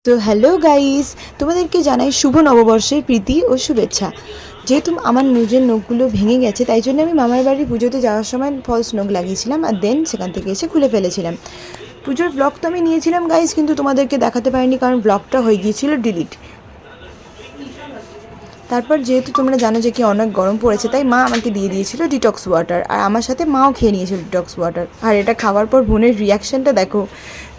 তো hello guys, তোমাদেরকে জানাই শুভ নববর্ষের প্রীতি ও শুভেচ্ছা। যেহেতু আমার নিজের নখগুলো ভেঙে গেছে, তাই জন্য আমি মামার বাড়ির পুজোতে যাওয়ার সময় ফলস নখ লাগিয়েছিলাম আর দেন সেখান থেকে এসে খুলে ফেলেছিলাম। পুজোর ব্লগ তো আমি নিয়েছিলাম গাইস, কিন্তু তোমাদেরকে দেখাতে পারিনি কারণ ব্লগটা হয়ে গিয়েছিল ডিলিট। তারপর যেহেতু তোমরা জানো যে কি অনেক গরম পড়েছে, তাই মা আমাকে দিয়ে দিয়েছিল ডিটক্স ওয়াটার, আর আমার সাথে মাও খেয়ে নিয়েছিল ডিটক্স ওয়াটার। আর এটা খাওয়ার পর বোনের রিয়াকশানটা দেখো।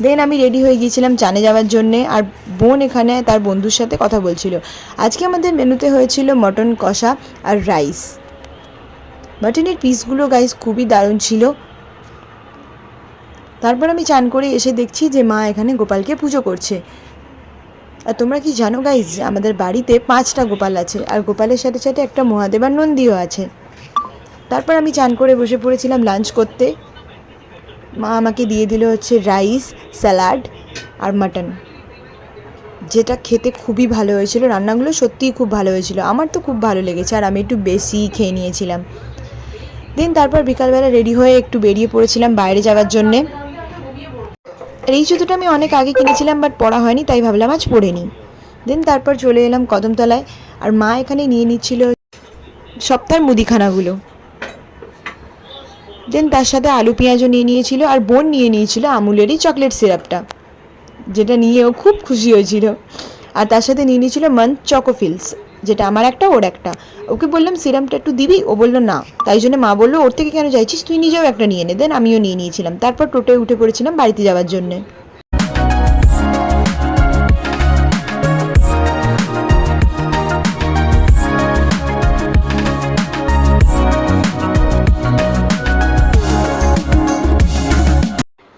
দেন আমি রেডি হয়ে গিয়েছিলাম চানে যাওয়ার জন্যে, আর বোন এখানে তার বন্ধুর সাথে কথা বলছিল। আজকে আমাদের মেনুতে হয়েছিল মটন কষা আর রাইস। মটনের পিসগুলো গাইস খুবই দারুণ ছিল। তারপর আমি চান করে এসে দেখছি যে মা এখানে গোপালকে পুজো করছে। আর তোমরা কি জানো গাইজ, আমাদের বাড়িতে 5টা গোপাল আছে, আর গোপালের সাথে সাথে একটা মহাদেবার নন্দীও আছে। তারপর আমি চান করে বসে পড়েছিলাম লাঞ্চ করতে। মা আমাকে দিয়ে দিল হচ্ছে রাইস, স্যালাড আর মাটন, যেটা খেতে খুবই ভালো হয়েছিল। রান্নাগুলো সত্যিই খুব ভালো হয়েছিল, আমার তো খুব ভালো লেগেছে, আর আমি একটু বেশি খেয়ে নিয়েছিলাম। দেন তারপর বিকালবেলা রেডি হয়ে একটু বেরিয়ে পড়েছিলাম বাইরে যাওয়ার জন্যে। আর এই জুতোটা আমি অনেক আগে কিনেছিলাম, বাট পরা হয়নি, তাই ভাবলাম আজ পরে নিই। দেন তারপর চলে এলাম কদমতলায়, আর মা এখানে নিয়ে নিচ্ছিল সপ্তাহের মুদিখানাগুলো। দেন তার সাথে আলু পেঁয়াজও নিয়ে নিয়েছিল, আর বোন নিয়ে নিয়েছিল আমুলেরই চকলেট সিরাপটা, যেটা নিয়েও খুব খুশি হয়েছিল। আর তার সাথে নিয়ে নিয়েছিল মান্থ চকোফিলস, যেটা আমার একটা ওর একটা। ওকে বললাম সিরামটা একটু দিবি, ও বললো না, তাই জন্য মা বললো ওর থেকে কেন চাইছিস, তুই নিজেও একটা নিয়ে নে। দেন আমিও নিয়ে নিয়েছিলাম। তারপর টোটোয় উঠে পড়েছিলাম বাড়িতে যাওয়ার জন্যে।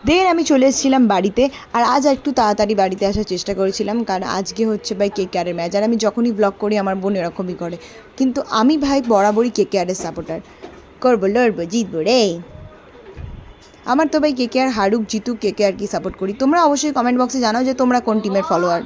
দেন আমি চলে এসেছিলাম বাড়িতে, আর আজ একটু তাড়াতাড়ি বাড়িতে আসার চেষ্টা করেছিলাম, কারণ আজকে হচ্ছে ভাই কেকেআরের ম্যাচ। আর আমি যখনই ব্লগ করি আমার বোন এরকমই করে, কিন্তু আমি ভাই বরাবরই কেকেআরের সাপোর্টার। করবো, লড়বো, জিতবো রে। আমার তো ভাই কেকেআর হারুক জিতুক, কেকেআর কি সাপোর্ট করি। তোমরা অবশ্যই কমেন্ট বক্সে জানাও যে তোমরা কোন টিমের ফলোয়ার।